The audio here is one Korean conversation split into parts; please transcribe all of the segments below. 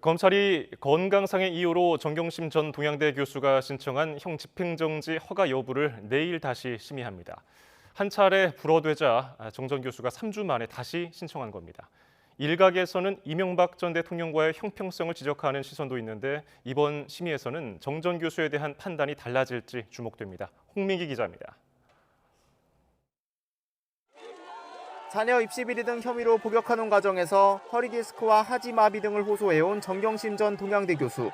검찰이 건강상의 이유로 정경심 전 동양대 교수가 신청한 형 집행정지 허가 여부를 내일 다시 심의합니다. 한 차례 불어되자 정 전 교수가 3주 만에 다시 신청한 겁니다. 일각에서는 이명박 전 대통령과의 형평성을 지적하는 시선도 있는데 이번 심의에서는 정 전 교수에 대한 판단이 달라질지 주목됩니다. 홍민기 기자입니다. 자녀 입시 비리 등 혐의로 복역하는 과정에서 허리 디스크와 하지 마비 등을 호소해온 정경심 전 동양대 교수.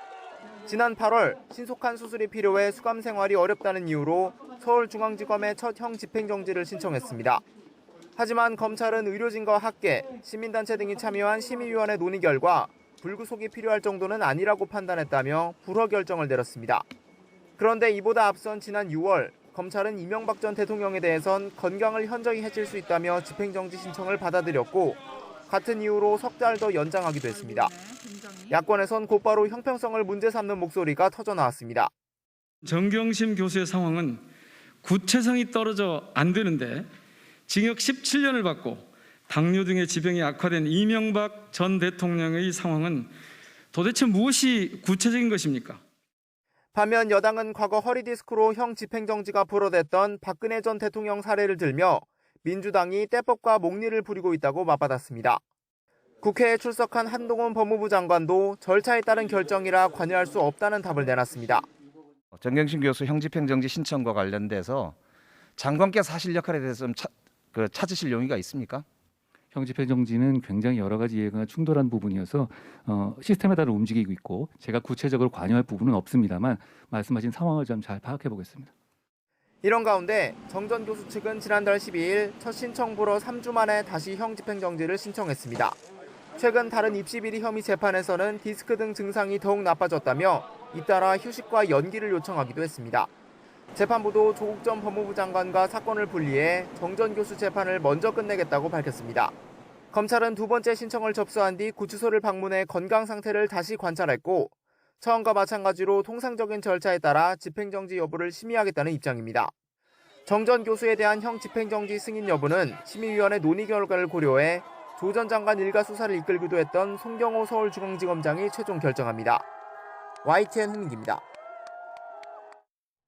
지난 8월 신속한 수술이 필요해 수감 생활이 어렵다는 이유로 서울중앙지검에 첫 형 집행정지를 신청했습니다. 하지만 검찰은 의료진과 학계, 시민단체 등이 참여한 심의위원회 논의 결과 불구속이 필요할 정도는 아니라고 판단했다며 불허 결정을 내렸습니다. 그런데 이보다 앞선 지난 6월 검찰은 이명박 전 대통령에 대해선 건강을 현저히 해칠 수 있다며 집행정지 신청을 받아들였고 같은 이유로 석 달 더 연장하기도 했습니다. 야권에선 곧바로 형평성을 문제 삼는 목소리가 터져나왔습니다. 정경심 교수의 상황은 구체성이 떨어져 안 되는데 징역 17년을 받고 당뇨 등의 지병이 악화된 이명박 전 대통령의 상황은 도대체 무엇이 구체적인 것입니까? 반면 여당은 과거 허리디스크로 형 집행정지가 불어댔던 박근혜 전 대통령 사례를 들며 민주당이 떼법과 목리를 부리고 있다고 맞받았습니다. 국회에 출석한 한동훈 법무부 장관도 절차에 따른 결정이라 관여할 수 없다는 답을 내놨습니다. 정경심 교수 형 집행정지 신청과 관련돼서 장관께 사실 역할에 대해서 좀 찾으실 용의가 있습니까? 형 집행정지는 굉장히 여러 가지 이해가 충돌한 부분이어서 시스템에 따라 움직이고 있고 제가 구체적으로 관여할 부분은 없습니다만 말씀하신 상황을 좀 잘 파악해 보겠습니다. 이런 가운데 정 전 교수 측은 지난달 12일 첫 신청 불허 3주 만에 다시 형 집행정지를 신청했습니다. 최근 다른 입시 비리 혐의 재판에서는 디스크 등 증상이 더욱 나빠졌다며 잇따라 휴식과 연기를 요청하기도 했습니다. 재판부도 조국 전 법무부 장관과 사건을 분리해 정 전 교수 재판을 먼저 끝내겠다고 밝혔습니다. 검찰은 두 번째 신청을 접수한 뒤 구치소를 방문해 건강 상태를 다시 관찰했고 처음과 마찬가지로 통상적인 절차에 따라 집행정지 여부를 심의하겠다는 입장입니다. 정 전 교수에 대한 형 집행정지 승인 여부는 심의위원회 논의 결과를 고려해 조 전 장관 일가 수사를 이끌기도 했던 송경호 서울중앙지검장이 최종 결정합니다. YTN 홍민기입니다.